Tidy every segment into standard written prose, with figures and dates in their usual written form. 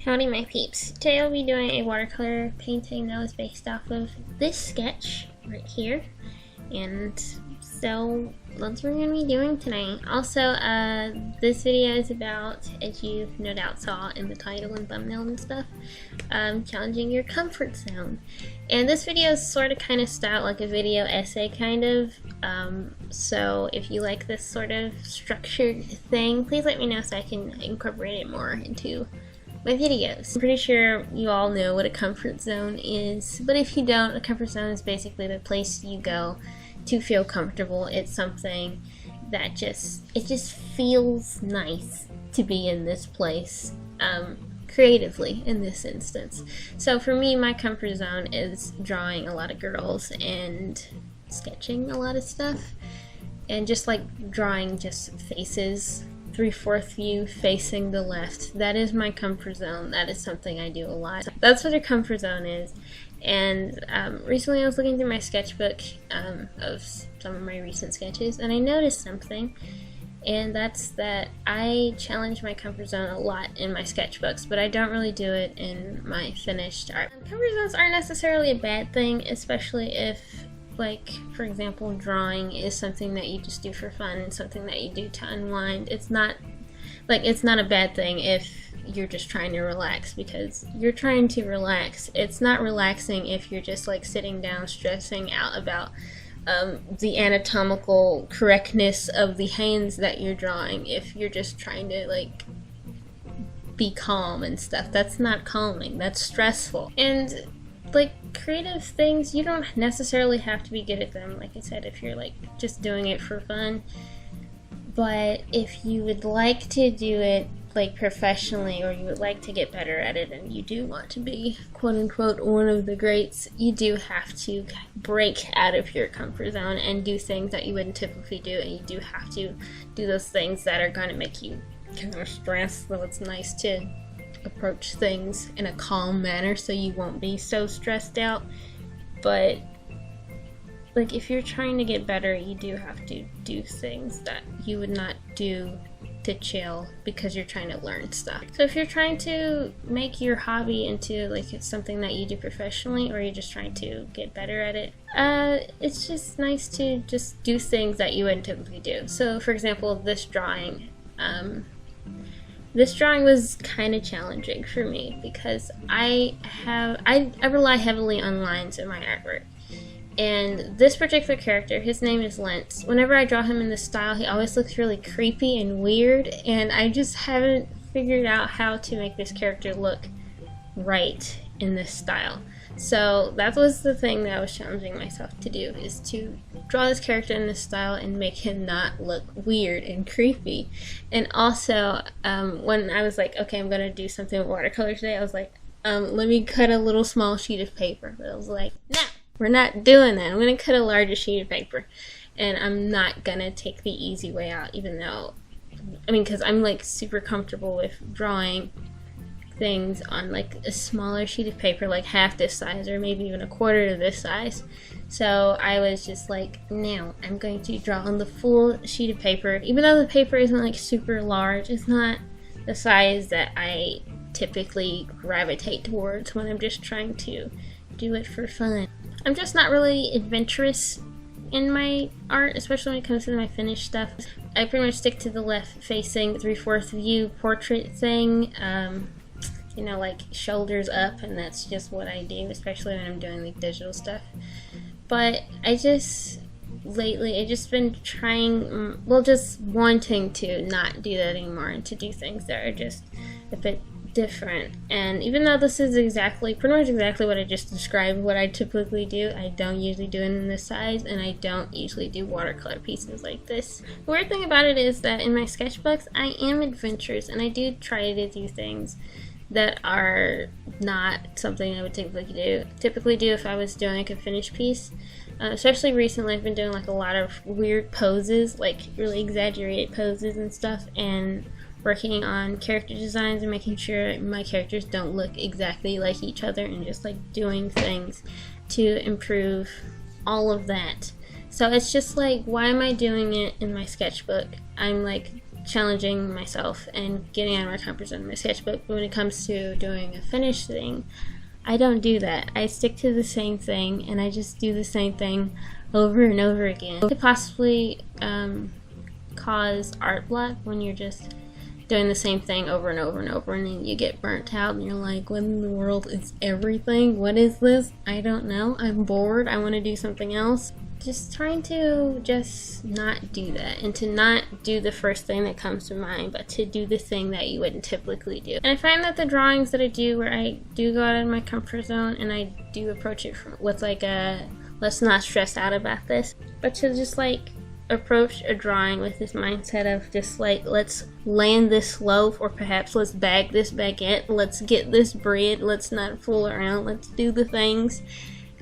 Howdy my peeps. Today I'll be doing a watercolor painting that was based off of this sketch right here. And so that's what we're going to be doing tonight. Also, this video is about, as you no doubt saw in the title and thumbnail and stuff, challenging your comfort zone. And this video is sort of kind of styled like a video essay kind of. So if you like this sort of structured thing, please let me know so I can incorporate it more into my videos. I'm pretty sure you all know what a comfort zone is, but if you don't, a comfort zone is basically the place you go to feel comfortable. It's something that just feels nice to be in this place, creatively in this instance. So for me, my comfort zone is drawing a lot of girls and sketching a lot of stuff, and just like drawing just faces, 3/4 view facing the left. That is my comfort zone. That is something I do a lot. That's what a comfort zone is. And recently I was looking through my sketchbook of some of my recent sketches, and I noticed something, and that's that I challenge my comfort zone a lot in my sketchbooks, but I don't really do it in my finished art. Comfort zones aren't necessarily a bad thing, especially if, like, for example, drawing is something that you just do for fun and something that you do to unwind. It's not a bad thing if you're just trying to relax, because you're trying to relax. It's not relaxing if you're just like sitting down stressing out about the anatomical correctness of the hands that you're drawing. If you're just trying to like be calm and stuff, that's not calming, that's stressful. And like creative things, you don't necessarily have to be good at them, like I said, if you're like just doing it for fun. But if you would like to do it like professionally, or you would like to get better at it, and you do want to be quote unquote one of the greats, you do have to break out of your comfort zone and do things that you wouldn't typically do, and you do have to do those things that are going to make you kind of stressed. So it's nice to approach things in a calm manner so you won't be so stressed out. But like if you're trying to get better, you do have to do things that you would not do to chill because you're trying to learn stuff. So if you're trying to make your hobby into like something that you do professionally, or you're just trying to get better at it, it's just nice to just do things that you wouldn't typically do. So for example, this drawing was kind of challenging for me because I rely heavily on lines in my artwork. And this particular character, his name is Lentz. Whenever I draw him in this style, he always looks really creepy and weird, and I just haven't figured out how to make this character look right in this style. So that was the thing that I was challenging myself to do, is to draw this character in this style and make him not look weird and creepy. And also, when I was like, okay, I'm going to do something with watercolor today, I was like, let me cut a little small sheet of paper. But I was like, no, we're not doing that. I'm going to cut a larger sheet of paper. And I'm not going to take the easy way out, even though, I mean, because I'm like super comfortable with drawing things on like a smaller sheet of paper, like half this size or maybe even a quarter of this size. So I was just like, no, I'm going to draw on the full sheet of paper, even though the paper isn't like super large. It's not the size that I typically gravitate towards when I'm just trying to do it for fun. I'm just not really adventurous in my art, especially when it comes to my finished stuff. I pretty much stick to the left facing 3/4 view portrait thing, you know, like shoulders up, and that's just what I do, especially when I'm doing like digital stuff. But lately I just been trying, well, just wanting to not do that anymore and to do things that are just a bit different. And even though this is pretty much exactly what I just described, what I typically do, I don't usually do it in this size, and I don't usually do watercolor pieces like this. The weird thing about it is that in my sketchbooks, I am adventurous, and I do try to do things that are not something I would typically do if I was doing like a finished piece. Especially recently, I've been doing like a lot of weird poses, like really exaggerated poses and stuff, and working on character designs and making sure my characters don't look exactly like each other, and just like doing things to improve all of that. So it's just like, why am I doing it in my sketchbook? I'm like challenging myself and getting out of my comfort zone in my sketchbook. But when it comes to doing a finished thing, I don't do that. I stick to the same thing, and I just do the same thing over and over again. It could possibly cause art block when you're just doing the same thing over and over and over, and then you get burnt out and you're like, what in the world is everything? What is this? I don't know. I'm bored. I want to do something else. Just trying to just not do that, and to not do the first thing that comes to mind, but to do the thing that you wouldn't typically do. And I find that the drawings that I do where I do go out of my comfort zone and I do approach it with like a let's not stress out about this, but to just like approach a drawing with this mindset of just like, let's land this loaf, or perhaps let's bag this baguette, let's get this bread, let's not fool around, let's do the things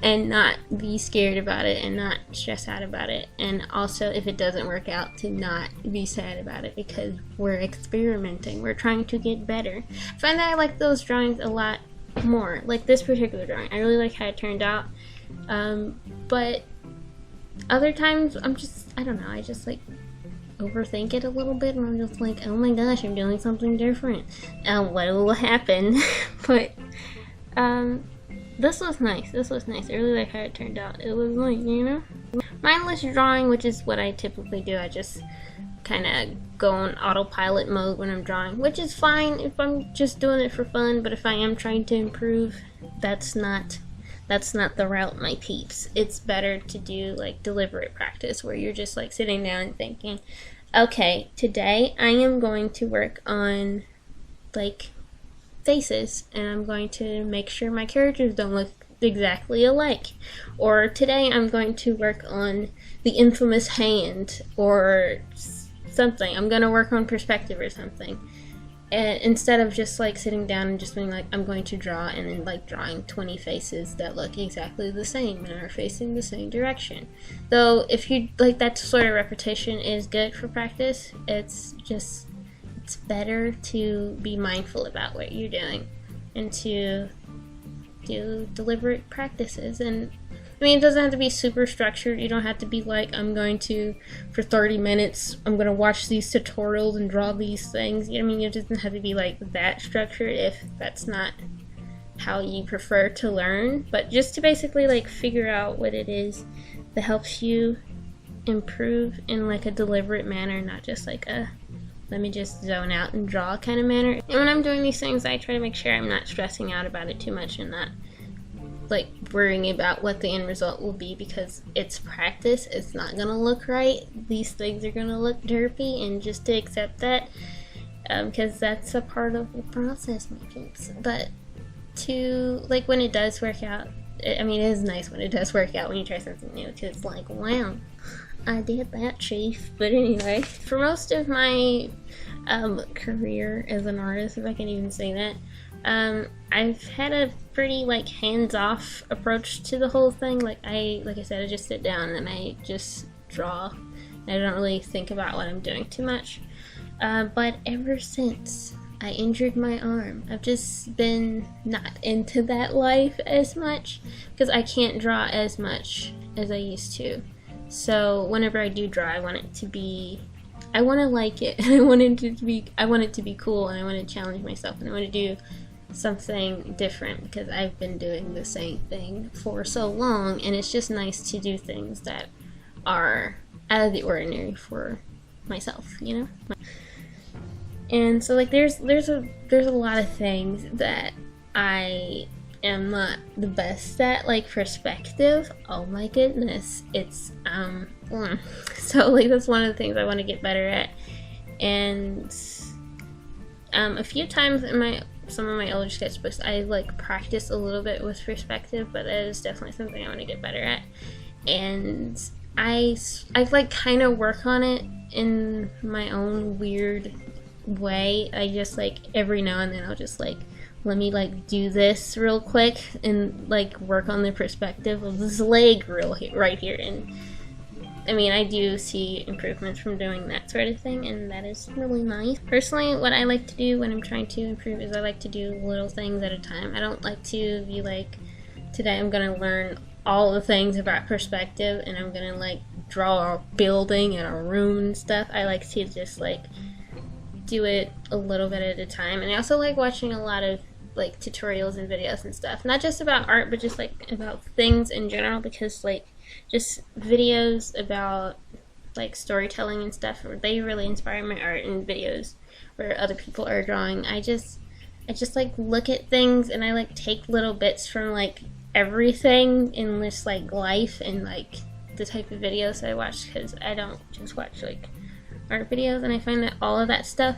and not be scared about it and not stress out about it. And also, if it doesn't work out, to not be sad about it, because we're experimenting, we're trying to get better. I find that I like those drawings a lot more, like this particular drawing. I really like how it turned out, but other times I don't know, I just like overthink it a little bit, and I'm just like, oh my gosh, I'm doing something different, what will happen? But this was nice. This was nice. I really like how it turned out. It was nice, you know? Mindless drawing, which is what I typically do. I just kind of go on autopilot mode when I'm drawing, which is fine if I'm just doing it for fun, but if I am trying to improve, that's not the route, my peeps. It's better to do like deliberate practice, where you're just like sitting down and thinking, okay, today I am going to work on like faces, and I'm going to make sure my characters don't look exactly alike. Or today I'm going to work on the infamous hand or something. I'm going to work on perspective or something. And instead of just like sitting down and just being like, I'm going to draw, and then like drawing 20 faces that look exactly the same and are facing the same direction. Though if you like, that sort of repetition is good for practice, it's better to be mindful about what you're doing and to do deliberate practices. And I mean, it doesn't have to be super structured. You don't have to be like, I'm going to, for 30 minutes, I'm going to watch these tutorials and draw these things. I mean, it doesn't have to be like that structured if that's not how you prefer to learn. But just to basically like figure out what it is that helps you improve in like a deliberate manner, not just like a let me just zone out and draw kind of manner. And when I'm doing these things, I try to make sure I'm not stressing out about it too much and not like worrying about what the end result will be, because it's practice. It's not gonna look right. These things are gonna look derpy, and just to accept that, because that's a part of the process, my peeps. But to like, when it does work out, I mean, it is nice when it does work out, when you try something new, because it's like, wow, I did that, chief. But anyway, for most of my career as an artist, if I can even say that, I've had a pretty like hands-off approach to the whole thing. Like I said, I just sit down and I just draw. I don't really think about what I'm doing too much. But ever since I injured my arm, I've just been not into that life as much, because I can't draw as much as I used to. So whenever I do draw, I want it to be, I want to like it, and I want it to be cool, and I want to challenge myself, and I want to do something different, because I've been doing the same thing for so long, and it's just nice to do things that are out of the ordinary for myself, you know? And so like there's a lot of things that I am not the best at, like perspective. Oh my goodness, it's so like that's one of the things I want to get better at. And a few times in some of my older sketchbooks, I like practice a little bit with perspective, but that is definitely something I want to get better at. And I like kind of work on it in my own weird way. I just like every now and then I'll just like, let me like do this real quick and like work on the perspective of this leg right here. And I mean, I do see improvements from doing that sort of thing, and that is really nice. Personally, what I like to do when I'm trying to improve is I like to do little things at a time. I don't like to be like, today I'm gonna learn all the things about perspective and I'm gonna like draw a building and a room and stuff. I like to just like do it a little bit at a time. And I also like watching a lot of like tutorials and videos and stuff, not just about art, but just like about things in general, because like just videos about like storytelling and stuff, they really inspire my art, and videos where other people are drawing. I just like look at things, and I like take little bits from like everything in this like life and like the type of videos I watch, because I don't just watch like art videos, and I find that all of that stuff,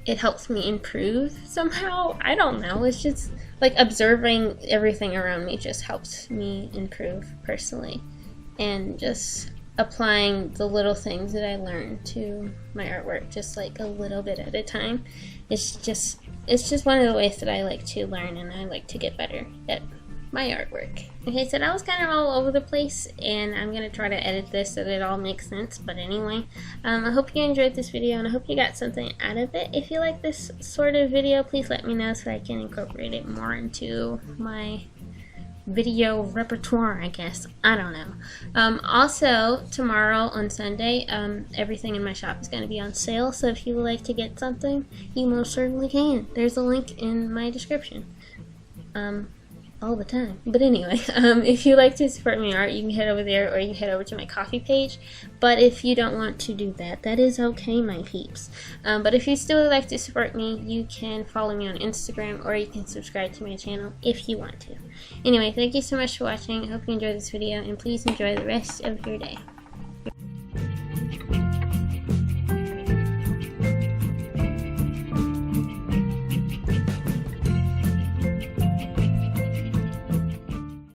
it helps me improve somehow. I don't know, it's just like observing everything around me just helps me improve personally, and just applying the little things that I learn to my artwork, just like a little bit at a time. It's just one of the ways that I like to learn, and I like to get better at my artwork. Okay, so that was kind of all over the place, and I'm gonna try to edit this so that it all makes sense. But anyway, I hope you enjoyed this video, and I hope you got something out of it. If you like this sort of video, please let me know so I can incorporate it more into my video repertoire, I guess. I don't know. Also, tomorrow on Sunday, everything in my shop is going to be on sale, so if you would like to get something, you most certainly can. There's a link in my description. All the time. But anyway, if you like to support my art, you can head over there, or you can head over to my Ko-fi page. But if you don't want to do that, that is okay, my peeps. But if you still would like to support me, you can follow me on Instagram, or you can subscribe to my channel if you want to. Anyway, thank you so much for watching. I hope you enjoyed this video, and please enjoy the rest of your day.